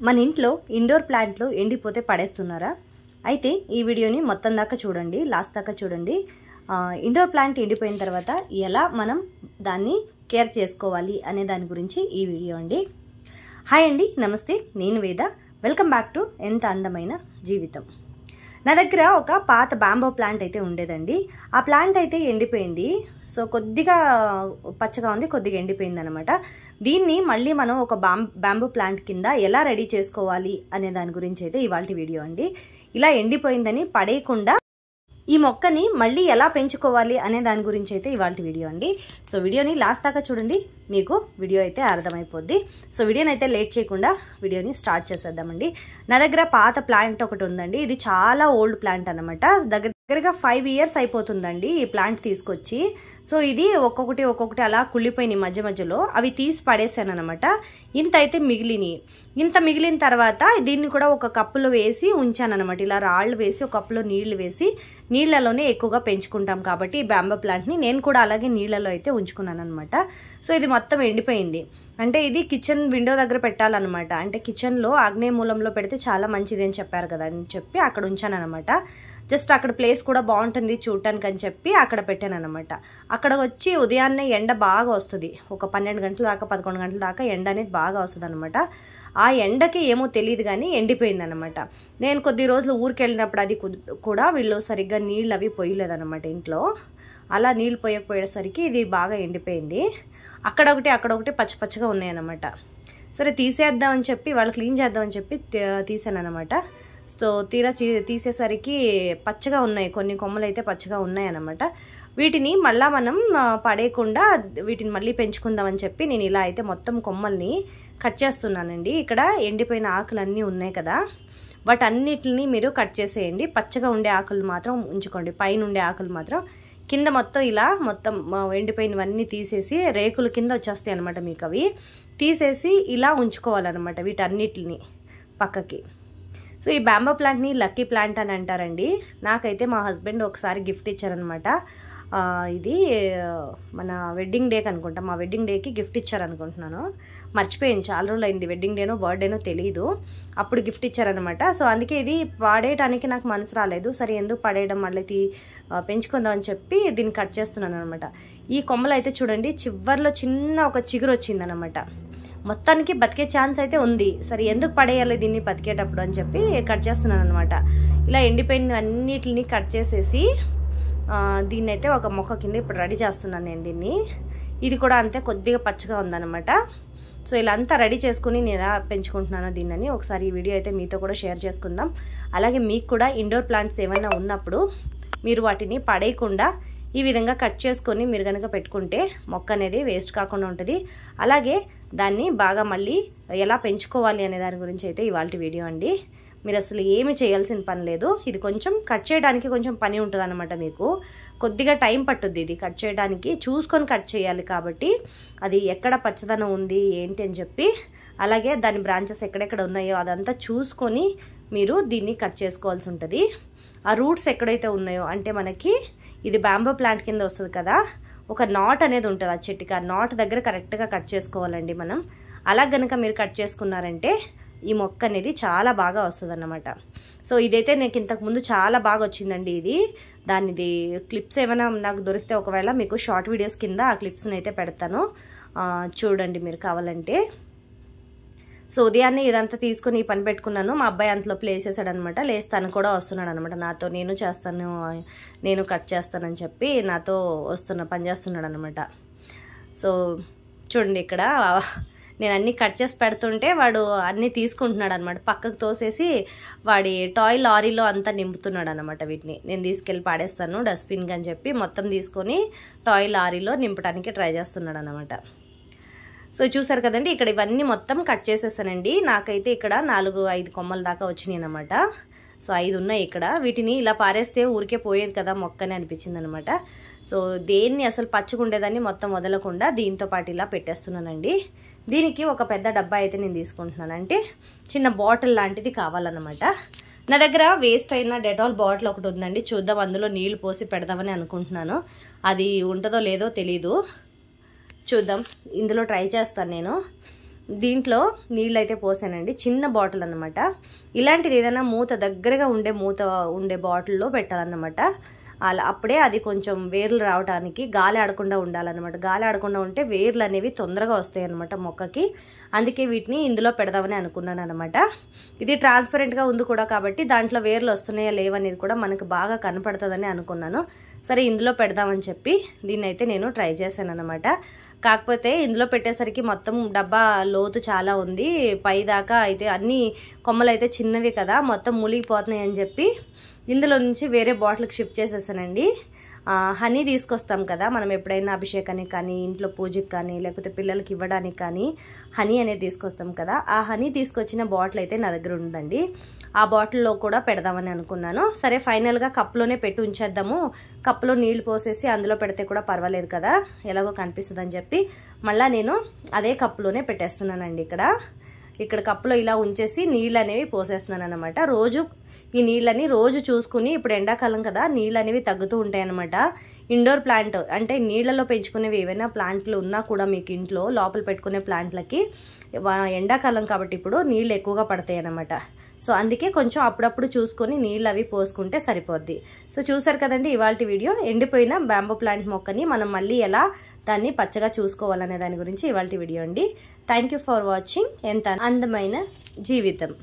మన ఇంట్లో ఇండోర్ ప్లాంట్లు ఎండిపోతే పడేస్తున్నారా? అయితే ఈ వీడియోని మొత్తం దాకా చూడండి, లాస్ట్ దాకా చూడండి. ఇండోర్ ప్లాంట్ ఎండిపోయిన తర్వాత ఎలా మనం దాన్ని కేర్ చేసుకోవాలి అనే దాని గురించి ఈ వీడియో అండి. హాయ్ అండి, నమస్తే, నేను వేద. వెల్కమ్ బ్యాక్ టు ఎంత అందమైన జీవితం. నా దగ్గర ఒక పాత బ్యాంబో ప్లాంట్ అయితే ఉండేదండి. ఆ ప్లాంట్ అయితే ఎండిపోయింది. సో కొద్దిగా పచ్చగా ఉంది, కొద్దిగా ఎండిపోయింది అనమాట. దీన్ని మళ్ళీ మనం ఒక బ్యాంబో ప్లాంట్ కింద ఎలా రెడీ చేసుకోవాలి అనే దాని గురించి అయితే ఇవాళ వీడియో అండి. ఇలా ఎండిపోయిందని పడేయకుండా ఈ మొక్కని మళ్ళీ ఎలా పెంచుకోవాలి అనే దాని గురించి అయితే ఇవాళ వీడియో అండి. సో వీడియోని లాస్ట్ దాకా చూడండి, మీకు వీడియో అయితే అర్థమైపోద్ది. సో వీడియోని అయితే లేట్ చేయకుండా వీడియోని స్టార్ట్ చేసేద్దామండి. నా దగ్గర పాత ప్లాంట్ ఒకటి ఉందండి. ఇది చాలా ఓల్డ్ ప్లాంట్ అనమాట. దగ్గరగా 5 years అయిపోతుందండి ఈ ప్లాంట్ తీసుకొచ్చి. సో ఇది ఒక్కొక్కటి అలా కుళ్ళిపోయినాయి మధ్య మధ్యలో. అవి తీసి పడేసాను అనమాట. ఇంత అయితే మిగిలినాయి. ఇంత మిగిలిన తర్వాత దీన్ని కూడా ఒక కప్పులో వేసి ఉంచాను అనమాట. ఇలా రాళ్ళు వేసి ఒక కప్పులో నీళ్లు వేసి నీళ్లలోనే ఎక్కువగా పెంచుకుంటాం కాబట్టి ఈ బ్యాంబో ప్లాంట్ని నేను కూడా అలాగే నీళ్లలో అయితే ఉంచుకున్నాను అనమాట. సో ఇది మొత్తం ఎండిపోయింది. అంటే ఇది కిచెన్ విండో దగ్గర పెట్టాలన్నమాట. అంటే కిచెన్లో ఆగ్నేయ మూలంలో పెడితే చాలా మంచిది అని చెప్పారు కదా అని చెప్పి అక్కడ ఉంచాను అనమాట. జస్ట్ అక్కడ ప్లేస్ కూడా బాగుంటుంది చూడటానికి అని చెప్పి అక్కడ పెట్టాను అనమాట. అక్కడ వచ్చి ఉదయాన్నే ఎండ బాగా వస్తుంది. ఒక 12 గంటల దాకా 11 గంటల దాకా ఎండ అనేది బాగా వస్తుంది అనమాట. ఆ ఎండకి ఏమో తెలియదు కానీ ఎండిపోయింది అనమాట. నేను కొద్ది రోజులు ఊరికి వెళ్ళినప్పుడు అది కూడా వీళ్ళు సరిగ్గా నీళ్ళు అవి పోయలేదన్నమాట ఇంట్లో. అలా నీళ్ళు పోయకపోయేసరికి ఇది బాగా ఎండిపోయింది. అక్కడొకటి పచ్చగా ఉన్నాయన్నమాట. సరే తీసేద్దామని చెప్పి వాళ్ళు క్లీన్ చేద్దామని చెప్పి తీసాను అనమాట. సో తీసేసరికి పచ్చగా ఉన్నాయి, కొన్ని కొమ్మలు అయితే పచ్చగా ఉన్నాయి అన్నమాట. వీటిని మళ్ళీ మనం పడేయకుండా వీటిని మళ్ళీ పెంచుకుందామని చెప్పి నేను ఇలా అయితే మొత్తం కొమ్మల్ని కట్ చేస్తున్నానండి. ఇక్కడ ఎండిపోయిన ఆకులన్నీ ఉన్నాయి కదా, వాటన్నిటిని మీరు కట్ చేసేయండి. పచ్చగా ఉండే ఆకులు మాత్రం ఉంచుకోండి, పైన ఉండే ఆకులు మాత్రం. కింద మొత్తం ఇలా మొత్తం ఎండిపోయినవన్నీ తీసేసి రేకుల కింద వచ్చేస్తాయి అనమాట. మీకు అవి తీసేసి ఇలా ఉంచుకోవాలన్నమాట వీటన్నిటిని పక్కకి. సో ఈ బ్యాంబో ప్లాంట్ని లక్కీ ప్లాంట్ అని అంటారండి. నాకైతే మా హస్బెండ్ ఒకసారి గిఫ్ట్ ఇచ్చారనమాట. ఇది మన వెడ్డింగ్ డేకి అనుకుంటా, మా వెడ్డింగ్ డేకి గిఫ్ట్ ఇచ్చారనుకుంటున్నాను. మర్చిపోయాను, చాలా రోజులు అయింది. వెడ్డింగ్ డేనో బర్త్డేనో తెలియదు, అప్పుడు గిఫ్ట్ ఇచ్చారనమాట. సో అందుకే ఇది పడేయడానికి నాకు మనసు రాలేదు. సరే ఎందుకు పడేయడం, మళ్ళీ పెంచుకుందామని చెప్పి దీన్ని కట్ చేస్తున్నాను అనమాట. ఈ కొమ్మలు అయితే చూడండి, చివర్లో చిన్న ఒక చిగురు వచ్చిందనమాట. మొత్తానికి బతికే ఛాన్స్ అయితే ఉంది. సరే ఎందుకు పడేయాలి దీన్ని బతికేటప్పుడు అని చెప్పి కట్ చేస్తున్నాను అనమాట. ఇలా ఎండిపోయిన అన్నిటిని కట్ చేసేసి దీన్ని అయితే ఒక మొక్క కింద ఇప్పుడు రెడీ చేస్తున్నాను నేను దీన్ని. ఇది కూడా అంతే కొద్దిగా పచ్చగా ఉందన్నమాట. సో ఇలా అంతా రెడీ చేసుకుని నేను ఎలా పెంచుకుంటున్నానో దీన్ని ఒకసారి ఈ వీడియో అయితే మీతో కూడా షేర్ చేసుకుందాం. అలాగే మీకు కూడా ఇండోర్ ప్లాంట్స్ ఏమైనా ఉన్నప్పుడు మీరు వాటిని పడేయకుండా ఈ విధంగా కట్ చేసుకొని మీరు కనుక పెట్టుకుంటే మొక్క అనేది వేస్ట్ కాకుండా ఉంటుంది. అలాగే దాన్ని బాగా మళ్ళీ ఎలా పెంచుకోవాలి అనే దాని గురించి అయితే ఇవాళ వీడియో అండి. మీరు అసలు ఏమి చేయాల్సిన పని లేదు. ఇది కొంచెం కట్ చేయడానికి కొంచెం పని ఉంటుంది అనమాట. మీకు కొద్దిగా టైం పట్టుద్ది ఇది కట్ చేయడానికి, చూసుకొని కట్ చేయాలి కాబట్టి అది ఎక్కడ పచ్చదనం ఉంది ఏంటి అని చెప్పి, అలాగే దాని బ్రాంచెస్ ఎక్కడెక్కడ ఉన్నాయో అదంతా చూసుకొని మీరు దీన్ని కట్ చేసుకోవాల్సి ఉంటుంది. ఆ రూట్స్ ఎక్కడైతే ఉన్నాయో, అంటే మనకి ఇది బ్యాంబో ప్లాంట్ కింద వస్తుంది కదా, ఒక నాట్ అనేది ఉంటుంది ఆ చెట్టుకి. ఆ నాట్ దగ్గర కరెక్ట్గా కట్ చేసుకోవాలండి మనం. అలా కనుక మీరు కట్ చేసుకున్నారంటే ఈ మొక్క అనేది చాలా బాగా వస్తుంది అన్నమాట. సో ఇదైతే నాకు ఇంతకుముందు చాలా బాగా వచ్చిందండి. దానిది క్లిప్స్ ఏమైనా నాకు దొరికితే ఒకవేళ మీకు షార్ట్ వీడియోస్ కింద ఆ క్లిప్స్ని అయితే పెడతాను, చూడండి మీరు కావాలంటే. సో ఉదయాన్నే ఇదంతా తీసుకొని ఈ పని పెట్టుకున్నాను. మా అబ్బాయి అంతలో ప్లేస్ చేశాడనమాట. లేసి తను కూడా వస్తున్నాడు అనమాట నాతో. నేను చేస్తాను, నేను కట్ చేస్తానని చెప్పి నాతో పని చేస్తున్నాడు అనమాట. సో చూడండి, ఇక్కడ నేను అన్నీ కట్ చేసి పెడుతుంటే వాడు అన్నీ తీసుకుంటున్నాడు అనమాట. పక్కకు తోసేసి వాడి టాయ్ లారీలో అంతా నింపుతున్నాడు అనమాట. వీటిని నేను తీసుకెళ్ళి పాడేస్తాను డస్ట్బిన్కి అని చెప్పి మొత్తం తీసుకొని టాయ్ లారీలో నింపడానికి ట్రై చేస్తున్నాడు అనమాట. సో చూసారు కదండి, ఇక్కడ ఇవన్నీ మొత్తం కట్ చేసేసానండి. నాకైతే ఇక్కడ 4-5 కొమ్మల దాకా వచ్చినాయి అనమాట. సో 5 ఉన్నాయి ఇక్కడ. వీటిని ఇలా పారేస్తే ఊరికే పోయేది కదా మొక్కని అనిపించింది అనమాట. సో దేన్ని అసలు పచ్చగుండేదాన్ని మొత్తం వదలకుండా దీంతో పాటు ఇలా పెట్టేస్తున్నానండి. దీనికి ఒక పెద్ద డబ్బా అయితే నేను తీసుకుంటున్నాను, అంటే చిన్న బాటిల్ లాంటిది కావాలన్నమాట. నా దగ్గర వేస్ట్ అయిన డెటాల్ బాటిల్ ఒకటి ఉందండి. చూద్దాం, అందులో నీళ్లు పోసి పెడదామని అనుకుంటున్నాను. అది ఉంటుందో లేదో తెలీదు, చూద్దాం. ఇందులో ట్రై చేస్తాను నేను. దీంట్లో నీళ్ళు అయితే పోసానండి, చిన్న బాటిల్ అన్నమాట. ఇలాంటిది ఏదైనా మూత దగ్గరగా ఉండే బాటిల్లో పెట్టాలన్నమాట. అలా అప్పుడే అది కొంచెం వేర్లు రావడానికి గాలి ఆడకుండా ఉండాలన్నమాట. గాలి ఆడకుండా ఉంటే వేర్లు అనేవి తొందరగా వస్తాయి అన్నమాట మొక్కకి. అందుకే వీటిని ఇందులో పెడదామని అనుకున్నాను అనమాట. ఇది ట్రాన్స్పరెంట్గా ఉంది కూడా కాబట్టి దాంట్లో వేర్లు వస్తున్నాయా లేవనేది కూడా మనకు బాగా కనపడుతుందని అనుకున్నాను. సరే ఇందులో పెడదామని చెప్పి దీన్ని అయితే నేను ట్రై చేశాను అనమాట. కాకపోతే ఇందులో పెట్టేసరికి మొత్తం డబ్బా లోతు చాలా ఉంది, పైదాకా అయితే అన్ని కొమ్మలు అయితే చిన్నవి కదా, మొత్తం మునిగిపోతున్నాయి అని చెప్పి ఇందులో నుంచి వేరే బాటిల్కి షిఫ్ట్ చేసేసానండి. హనీ తీసుకొస్తాం కదా మనం ఎప్పుడైనా అభిషేకానికి కానీ ఇంట్లో పూజకి కానీ లేకపోతే పిల్లలకి ఇవ్వడానికి కానీ హనీ అనేది తీసుకొస్తాం కదా, ఆ హనీ తీసుకొచ్చిన బాటిల్ అయితే నా దగ్గర ఉందండి. ఆ బాటిల్లో కూడా పెడదామని అనుకున్నాను. సరే ఫైనల్గా కప్లోనే పెట్టి ఉంచేద్దాము, కప్లో నీళ్లు పోసేసి అందులో పెడితే కూడా పర్వాలేదు కదా, ఎలాగో కనిపిస్తుంది అని చెప్పి మళ్ళీ నేను అదే కప్లోనే పెట్టేస్తున్నానండి. ఇక్కడ కప్పులో ఇలా ఉంచేసి నీళ్ళు అనేవి పోసేస్తున్నాను అనమాట. ఈ నీళ్ళని రోజు చూసుకుని, ఇప్పుడు ఎండాకాలం కదా నీళ్ళు అనేవి తగ్గుతూ ఉంటాయి అనమాట. ఇండోర్ ప్లాంట్ అంటే నీళ్ళలో పెంచుకునేవి ఏవైనా ప్లాంట్లు ఉన్నా కూడా మీకు ఇంట్లో లోపల పెట్టుకునే ప్లాంట్లకి ఎండాకాలం కాబట్టి ఇప్పుడు నీళ్ళు ఎక్కువగా పడతాయి అన్నమాట. సో అందుకే కొంచెం అప్పుడప్పుడు చూసుకొని నీళ్ళు అవి పోసుకుంటే సరిపోద్ది. సో చూసారు కదండి ఇవాల్టి వీడియో. ఎండిపోయిన బ్యాంబూ ప్లాంట్ మొక్కని మనం మళ్ళీ ఎలా దాన్ని పచ్చగా చూసుకోవాలనే దాని గురించి ఇవాల్టి వీడియో అండి. Thank you for watching. ఎంత అందమైన జీవితం.